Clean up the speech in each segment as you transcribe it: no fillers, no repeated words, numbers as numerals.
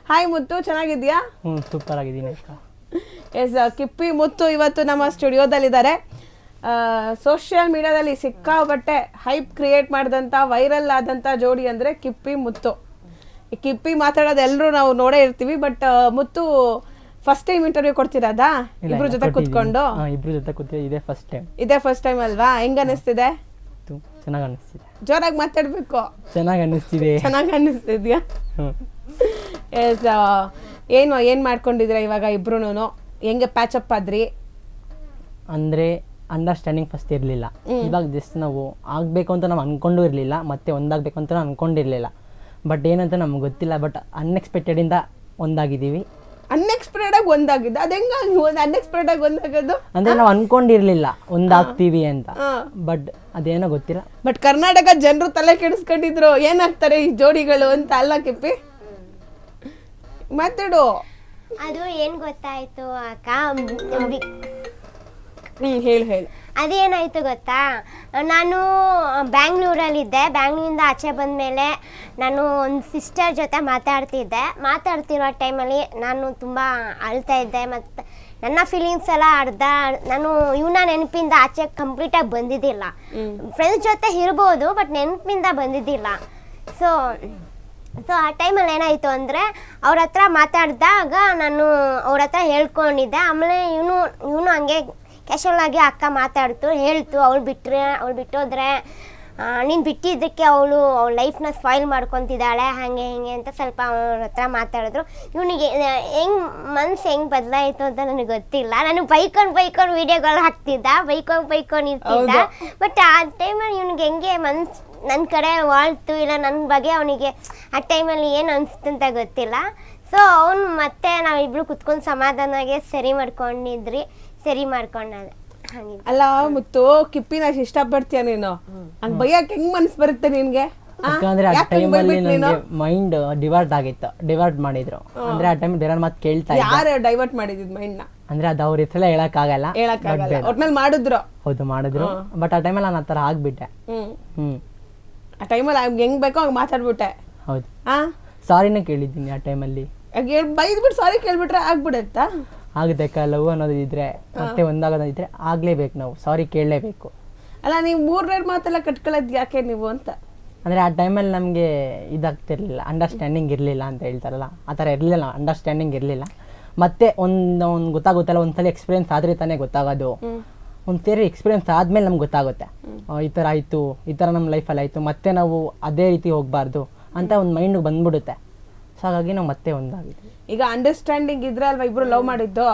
Hi ಮುತ್ತು, ಚೆನ್ನಾಗಿದ್ಯಾ? Super ಆಗಿದ್ದೀನಿ ಅಕ್ಕ. ಎಸ್, ಕಿಪ್ಪಿ ಮುತ್ತು ಇವತ್ತು ನಮ್ಮ ಸ್ಟುಡಿಯೋದಲ್ಲಿದ್ದಾರೆ. ಸೋಷಿಯಲ್ ಮೀಡಿಯಾದಲ್ಲಿ ಸಿಕ್ಕಾಪಟ್ಟೆ ಹೈಪ್ ಕ್ರಿಯೇಟ್ ಮಾಡಿದಂಥ ವೈರಲ್ ಆದಂಥ ಜೋಡಿ ಅಂದರೆ ಕಿಪ್ಪಿ ಮುತ್ತು. ಈ ಕಿಪ್ಪಿ ಮಾತಾಡೋದು ಎಲ್ಲರೂ ನಾವು ನೋಡೇ ಇರ್ತೀವಿ. But Muthu first time interview ಕೊಡ್ತಿರೋದಾ ಇಬ್ರು ಜೊತೆ ಕುತ್ಕೊಂಡು? ಇಬ್ರು ಜೊತೆ ಕೂತಿದ್ದೆ, ಇದೇ ಫಸ್ಟ್ ಟೈಮ್ ಅಲ್ವಾ? ಹೆಂಗ್ ಅನಿಸ್ತಿದೆ? ಚೆನ್ನಾಗಿ ಅನ್ನಿಸ್ತಿದೆ. ಜೋರಾಗಿ ಮಾತಾಡ್ಬೇಕು. ಚೆನ್ನಾಗಿ ಅನ್ನಿಸ್ತಿದ್ಯಾ? ಎಸ್, ಏನ್ ಮಾಡ್ಕೊಂಡಿದ್ದೀರಾ ಇವಾಗ ಇಬ್ರುನು? ಹೆಂಗೆ ಪ್ಯಾಚಪ್ ಆದ್ರಿ? ಅಂದ್ರೆ ಅಂಡರ್ಸ್ಟ್ಯಾಂಡಿಂಗ್ ಫಸ್ಟ್ ಇರಲಿಲ್ಲ. ಇವಾಗ ಜಸ್ಟ್ ನಾವು ಆಗಬೇಕು ಅಂತ ನಾವು ಅನ್ಕೊಂಡು ಇರಲಿಲ್ಲ, ಮತ್ತೆ ಒಂದಾಗಬೇಕು ಅಂತ ನಾವು ಅನ್ಕೊಂಡಿರಲಿಲ್ಲ. ಬಟ್ ಏನಂತ ನಮ್ಗೆ ಗೊತ್ತಿಲ್ಲ. ಬಟ್ ಅನ್ಎಕ್ಸ್ಪೆಕ್ಟೆಡಿಂದ ಒಂದಾಗಿದ್ದೀವಿ. ಅನ್ಎಕ್ಸ್ಪೆಕ್ಟೆಡ್ ಆಗಿ ಒಂದಾಗಿದ್ದು? ಅದು ಹೆಂಗ ಅನ್ಎಕ್ಸ್ಪೆಕ್ಟೆಡ್ ಆಗಿ ಒಂದಾಗೋದು? ಅಂದ್ರೆ ನಾವು ಅನ್ಕೊಂಡಿರ್ಲಿಲ್ಲ ಒಂದಾಗ್ತೀವಿ ಅಂತ. ಬಟ್ ಅದೇನೋ ಗೊತ್ತಿಲ್ಲ. ಬಟ್ ಕರ್ನಾಟಕ ಜನರು ತಲೆ ಕೆಡಿಸ್ಕೊಂಡಿದ್ರು, ಏನಾಗ್ತಾರೆ ಈ ಜೋಡಿಗಳು ಅಂತ. ಅಲ್ಲ ಕಿಪ್ಪಿ, ಮಾತಾಡು. ಅದು ಏನ್ ಗೊತ್ತಾಯ್ತು ಅಕ್ಕ, ಹೇಳು. ಅದೇನಾಯ್ತು ಗೊತ್ತಾ, ನಾನು ಬ್ಯಾಂಗ್ಳೂರಲ್ಲಿದ್ದೆ. ಬ್ಯಾಂಗ್ಳೂರಿಂದ ಆಚೆ ಬಂದಮೇಲೆ ನಾನು ಒಂದು ಸಿಸ್ಟರ್ ಜೊತೆ ಮಾತಾಡ್ತಿರೋ ಟೈಮಲ್ಲಿ ನಾನು ತುಂಬ ಅಳ್ತಾ ಇದ್ದೆ. ಮತ್ತು ನನ್ನ ಫೀಲಿಂಗ್ಸ್ ಎಲ್ಲ ನಾನು ಇವನ ನೆನಪಿಂದ ಆಚೆ ಕಂಪ್ಲೀಟಾಗಿ ಬಂದಿದ್ದಿಲ್ಲ. ಫ್ರೆಂಡ್ಸ್ ಜೊತೆ ಇರ್ಬೋದು, ಬಟ್ ನೆನಪಿಂದ ಬಂದಿದ್ದಿಲ್ಲ. ಸೊ ಆ ಟೈಮಲ್ಲಿ ಏನಾಯಿತು ಅಂದರೆ, ಅವ್ರ ಹತ್ರ ಮಾತಾಡಿದಾಗ ನಾನು ಅವ್ರ ಹತ್ರ ಹೇಳ್ಕೊಂಡಿದ್ದೆ. ಆಮೇಲೆ ಇವನು ಹಂಗೆ ಕ್ಯಾಶುವಲ್ ಆಗಿ ಅಕ್ಕ ಹೇಳ್ತು ಅವಳು ಬಿಟ್ಟೋದ್ರೆ ನೀನು ಬಿಟ್ಟಿದ್ದಕ್ಕೆ ಅವಳ ಲೈಫ್ನ ಸ್ಪಾಯ್ಲ್ ಮಾಡ್ಕೊತಿದ್ದಾಳೆ, ಹಾಗೆ ಹಿಂಗೆ ಅಂತ ಸ್ವಲ್ಪ ಅವ್ರ ಹತ್ರ ಮಾತಾಡಿದ್ರು. ಇವನಿಗೆ ಮನ್ಸು ಹೆಂಗೆ ಬದಲಾಯಿತು ಅಂತ ನನಗೆ ಗೊತ್ತಿಲ್ಲ. ನಾನು ಬೈಕೊಂಡು ವೀಡಿಯೋಗಳು ಹಾಕ್ತಿದ್ದ, ಬೈಕೊಂಡು ಇರ್ತಿದ್ದ. ಬಟ್ ಆ ಟೈಮಲ್ಲಿ ಇವನಿಗೆ ಹೆಂಗೆ ಮನ್ಸು ನನ್ನ ಕಡೆ ವಾಳ್ತು, ಇಲ್ಲ ನನ್ನ ಬಗ್ಗೆ ಅವನಿಗೆ ಆ ಟೈಮಲ್ಲಿ ಏನು ಅನಿಸ್ತು ಅಂತ ಗೊತ್ತಿಲ್ಲ. ಸೊ ಅವನು ಮತ್ತೆ ನಾವಿಬ್ರು ಕುತ್ಕೊಂಡು ಸಮಾಧಾನವಾಗಿ ಸರಿ ಮಾಡ್ಕೊಂಡೆ. ಅಲ್ಲ ಮುತ್ತು, ಕಿಪ್ಪಿನ ಇಷ್ಟಪಡ್ತೀಯ ನೀನು? ಹಂಗ ಬೈಯಕ್ ಹೆಂಗ್ ಮನ್ಸ್ ಬರುತ್ತೆ ನಿನ್ಗೆ? ಯಾಕಂದ್ರೆ ಆ ಟೈಮಲ್ಲಿ ನನಗೆ ಮೈಂಡ್ ಡಿವರ್ಟ್ ಮಾಡಿದ್ರು. ಅಂದ್ರೆ ಆ ಟೈಮ್ ಬೇರೆ ಮಾತು ಕೇಳ್ತಾ ಇದ್ದೆ. ಯಾರು ಡೈವರ್ಟ್ ಮಾಡಿದ್ ಮೈಂಡ್ ನ? ಅಂದ್ರೆ ಅದು ಅವ್ರ ಹೆಸರೇ ಹೇಳಕ್ಕಾಗಲ್ಲ. ಒಟ್ನಲ್ಲಿ ಮಾಡಿದ್ರು. ಹೌದು, ಮಾಡಿದ್ರು. ಬಟ್ ಆ ಟೈಮಲ್ಲಿ ನಾನು ಆ ಥರ ಆಗ್ಬಿಟ್ಟೆ. ಆ ಟೈಮಲ್ಲಿ ಹೆಂಗ್ ಬೇಕೋ ಹಂಗ ಮಾತಾಡ್ಬಿಟ್ಟೆ. ಹೌದು, ಸಾರಿನ ಕೇಳಿದ್ದೀನಿ ಆ ಟೈಮಲ್ಲಿ. ಬೈದ್ಬಿಟ್ಟು ಸಾರಿ ಕೇಳ್ಬಿಟ್ರೆ ಆಗ್ಬಿಡತ್ತಾ? ಆಗುತ್ತೆ. ಲವ್ ಅನ್ನೋದಿದ್ರೆ ಮತ್ತೆ ಒಂದಾಗೋದಿದ್ರೆ ಆಗ್ಲೇಬೇಕು, ನಾವು ಸಾರಿ ಕೇಳಲೇಬೇಕು. ಅಲ್ಲ, ನೀವು 3 ಮಾತೆಲ್ಲ ಕಟ್ಕೊಳ್ಳೋದು ಯಾಕೆ ನೀವು ಅಂತ? ಅಂದ್ರೆ ಆ ಟೈಮಲ್ಲಿ ನಮಗೆ ಇದಾಗ್ತಿರ್ಲಿಲ್ಲ, ಅಂಡರ್ಸ್ಟ್ಯಾಂಡಿಂಗ್ ಇರಲಿಲ್ಲ ಅಂತ ಹೇಳ್ತಾರಲ್ಲ, ಆ ಥರ ಇರಲಿಲ್ಲ. ಅಂಡರ್ಸ್ಟ್ಯಾಂಡಿಂಗ್ ಇರಲಿಲ್ಲ. ಮತ್ತೆ ಒಂದು ಗೊತ್ತಾಗುತ್ತಲ್ಲ, ಒಂದ್ಸಲ ಎಕ್ಸ್ಪೀರಿಯನ್ಸ್ ಆದರೆ ತಾನೇ ಗೊತ್ತಾಗೋದು. ಒಂದ್ಸರಿ ಎಕ್ಸ್ಪೀರಿಯನ್ಸ್ ಆದ್ಮೇಲೆ ನಮ್ಗೆ ಗೊತ್ತಾಗುತ್ತೆ, ಈ ಥರ ಆಯಿತು, ಈ ಥರ ನಮ್ಮ ಲೈಫಲ್ಲಿ ಆಯಿತು, ಮತ್ತೆ ನಾವು ಅದೇ ರೀತಿ ಹೋಗಬಾರ್ದು ಅಂತ ಒಂದು ಮೈಂಡ್ಗೆ ಬಂದ್ಬಿಡುತ್ತೆ. ಸೊ ಹಾಗಾಗಿ ನಾವು ಮತ್ತೆ ಒಂದಾಗಿದ್ವಿ. ಈಗ ಅಂಡರ್ಸ್ಟ್ಯಾಂಡಿಂಗ್ ಇದ್ರೆ ಅಲ್ವಾ ಇಬ್ರು ಲವ್ ಮಾಡಿದ್ದು?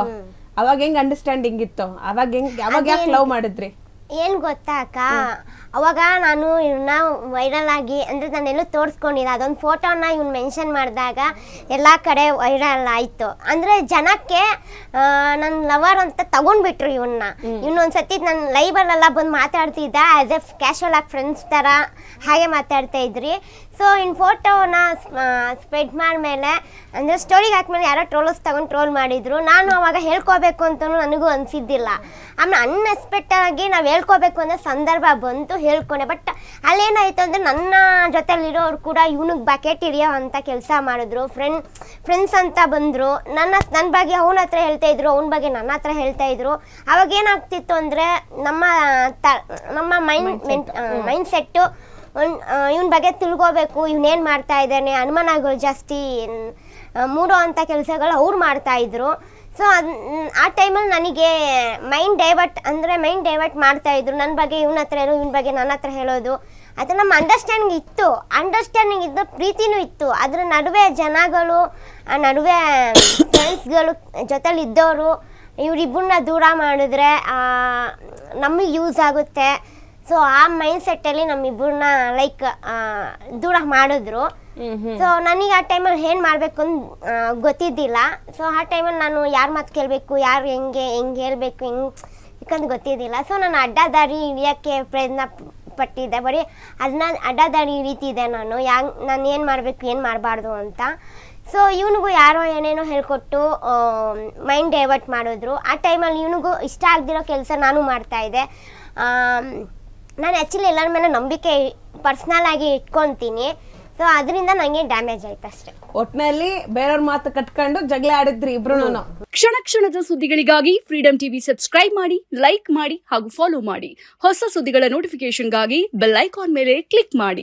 ಅವಾಗ ಹೆಂಗ್ ಅಂಡರ್ಸ್ಟ್ಯಾಂಡಿಂಗ್ ಇತ್ತು? ಅವಾಗ ಯಾಕೆ ಲವ್ ಮಾಡಿದ್ರಿ? ಏನು ಗೊತ್ತಾ ಅಕ್ಕ, ಅವಾಗ ನಾನು ಇವನ್ನ ವೈರಲ್ ಆಗಿ, ಅಂದರೆ ನಾನೆಲ್ಲೂ ತೋರಿಸ್ಕೊಂಡಿಲ್ಲ, ಅದೊಂದು ಫೋಟೋನ ಇವ್ನು ಮೆನ್ಷನ್ ಮಾಡಿದಾಗ ಎಲ್ಲ ಕಡೆ ವೈರಲ್ ಆಯಿತು. ಅಂದರೆ ಜನಕ್ಕೆ ನನ್ನ ಲವರ್ ಅಂತ ತಗೊಂಡ್ಬಿಟ್ರು ಇವನ್ನ. ಇವನೊಂದ್ಸತಿ ನನ್ನ ಲೈವಲ್ಲೆಲ್ಲ ಬಂದು ಮಾತಾಡ್ತಿದ್ದ, ಆ್ಯಸ್ ಎ ಕ್ಯಾಶುವಲ್ ಆಗಿ ಫ್ರೆಂಡ್ಸ್ ಥರ ಹಾಗೆ ಮಾತಾಡ್ತಾ ಇದ್ರಿ. ಸೊ ಇನ್ನು ಫೋಟೋನ ಸ್ಪ್ರೆಡ್ ಮಾಡಿದ್ಮೇಲೆ, ಅಂದರೆ ಸ್ಟೋರಿಗೆ ಹಾಕ್ಮೇಲೆ ಯಾರೋ ಟ್ರೋಲ್ ಮಾಡಿದ್ರು. ನಾನು ಅವಾಗ ಹೇಳ್ಕೋಬೇಕು ಅಂತಲೂ ನನಗೂ ಅನಿಸಿದ್ದಿಲ್ಲ. ಆಮೇಲೆ ಅನ್ಎಕ್ಸ್ಪೆಕ್ಟೆಡ್ ಆಗಿ ನಾವು ಹೇಳ್ಕೋಬೇಕು ಅನ್ನೋ ಸಂದರ್ಭ ಬಂತು, ಹೇಳ್ಕೊಂಡೆ. ಬಟ್ ಅಲ್ಲೇನಾಯಿತು ಅಂದರೆ, ನನ್ನ ಜೊತೆಲಿರೋರು ಕೂಡ ಇವನಿಗೆ ಬಕೆಟ್ ಹಿಡಿಯೋ ಅಂತ ಕೆಲಸ ಮಾಡಿದ್ರು. ಫ್ರೆಂಡ್ಸ್ ಅಂತ ಬಂದರು. ನನ್ನ ಬಗ್ಗೆ ಅವನ ಹತ್ರ ಹೇಳ್ತಾ ಇದ್ರು, ಅವನ ಬಗ್ಗೆ ನನ್ನ ಹತ್ರ ಹೇಳ್ತಾ ಇದ್ರು. ಅವಾಗ ಏನಾಗ್ತಿತ್ತು ಅಂದರೆ, ನಮ್ಮ ಮೈಂಡ್ ಸೆಟ್ಟು ಇವನ ಬಗ್ಗೆ ತಿಳ್ಕೋಬೇಕು, ಇವನೇನು ಮಾಡ್ತಾ ಇದ್ದಾನೆ, ಅನುಮಾನಗಳು ಜಾಸ್ತಿ ಮೂಡೋ ಅಂಥ ಕೆಲಸಗಳು ಅವ್ರು ಮಾಡ್ತಾಯಿದ್ರು. ಸೊ ಆ ಟೈಮಲ್ಲಿ ನನಗೆ ಮೈಂಡ್ ಡೈವರ್ಟ್ ಮಾಡ್ತಾಯಿದ್ರು. ನನ್ನ ಬಗ್ಗೆ ಇವನ ಹತ್ರ ಹೇಳೋ, ಇವನ ಬಗ್ಗೆ ನನ್ನ ಹತ್ರ ಹೇಳೋದು. ಅದು ನಮ್ಮ ಅಂಡರ್ಸ್ಟ್ಯಾಂಡಿಂಗ್ ಇದ್ದು ಪ್ರೀತಿನೂ ಇತ್ತು. ಅದರ ನಡುವೆ ಜನಗಳು, ನಡುವೆ ಫ್ರೆಂಡ್ಸ್ಗಳು ಜೊತೆಲಿದ್ದವರು ಇವರಿಬ್ಬರನ್ನ ದೂರ ಮಾಡಿದ್ರೆ ನಮಗೆ ಯೂಸ್ ಆಗುತ್ತೆ. ಸೊ ಆ ಮೈಂಡ್ ಸೆಟ್ಟಲ್ಲಿ ನಮ್ಮಿಬ್ಬರನ್ನ ದೂರ ಮಾಡಿದ್ರು. ಸೊ ನನಗೆ ಆ ಟೈಮಲ್ಲಿ ಏನು ಮಾಡಬೇಕು ಅಂತ ಗೊತ್ತಿದ್ದಿಲ್ಲ. ಸೊ ಆ ಟೈಮಲ್ಲಿ ನಾನು ಯಾರ ಮಾತು ಕೇಳಬೇಕು, ಯಾರು ಹೆಂಗೆ ಹೇಳಬೇಕು, ಯಾಕಂತ ಗೊತ್ತಿದ್ದಿಲ್ಲ. ಸೊ ನಾನು ಅಡ್ಡದಾರಿ ಹಿಡಿಯೋಕ್ಕೆ ಪ್ರಯತ್ನ ಪಟ್ಟಿದ್ದೆ. ಬರೀ ಅದನ್ನ ಅಡ್ಡದಾರಿ ಹಿಡಿತಿದ್ದೆ ನಾನು ಏನು ಮಾಡಬೇಕು, ಏನು ಮಾಡಬಾರ್ದು ಅಂತ. ಸೊ ಇವನಿಗೂ ಯಾರೋ ಏನೇನೋ ಹೇಳ್ಕೊಟ್ಟು ಮೈಂಡ್ ಡೈವರ್ಟ್ ಮಾಡಿದ್ರು. ಆ ಟೈಮಲ್ಲಿ ಇವನಿಗೂ ಇಷ್ಟ ಆಗದಿರೋ ಕೆಲಸ ನಾನು ಮಾಡ್ತಾಯಿದ್ದೆ. ನಾನು ಆ್ಯಕ್ಚುಲಿ ಎಲ್ಲರ ಮೇಲೆ ನಂಬಿಕೆ ಪರ್ಸ್ನಲ್ ಆಗಿ ಇಟ್ಕೊತೀನಿ. ಸೊ ಅದರಿಂದ ನನಗೆ ಡ್ಯಾಮೇಜ್ ಆಯ್ತು ಅಷ್ಟೇ. ಒಟ್ನಲ್ಲಿ ಬೇರೆಯವ್ರ ಮಾತು ಕಟ್ಕೊಂಡು ಜಗಳ ಆಡಿದ್ರಿ ಇಬ್ರುನು. ಕ್ಷಣ ಕ್ಷಣದ ಸುದ್ದಿಗಳಿಗಾಗಿ ಫ್ರೀಡಂ ಟಿವಿ ಸಬ್ಸ್ಕ್ರೈಬ್ ಮಾಡಿ, ಲೈಕ್ ಮಾಡಿ ಹಾಗೂ ಫಾಲೋ ಮಾಡಿ. ಹೊಸ ಸುದ್ದಿಗಳ ನೋಟಿಫಿಕೇಶನ್ಗಾಗಿ ಬೆಲ್ ಐಕಾನ್ ಮೇಲೆ ಕ್ಲಿಕ್ ಮಾಡಿ.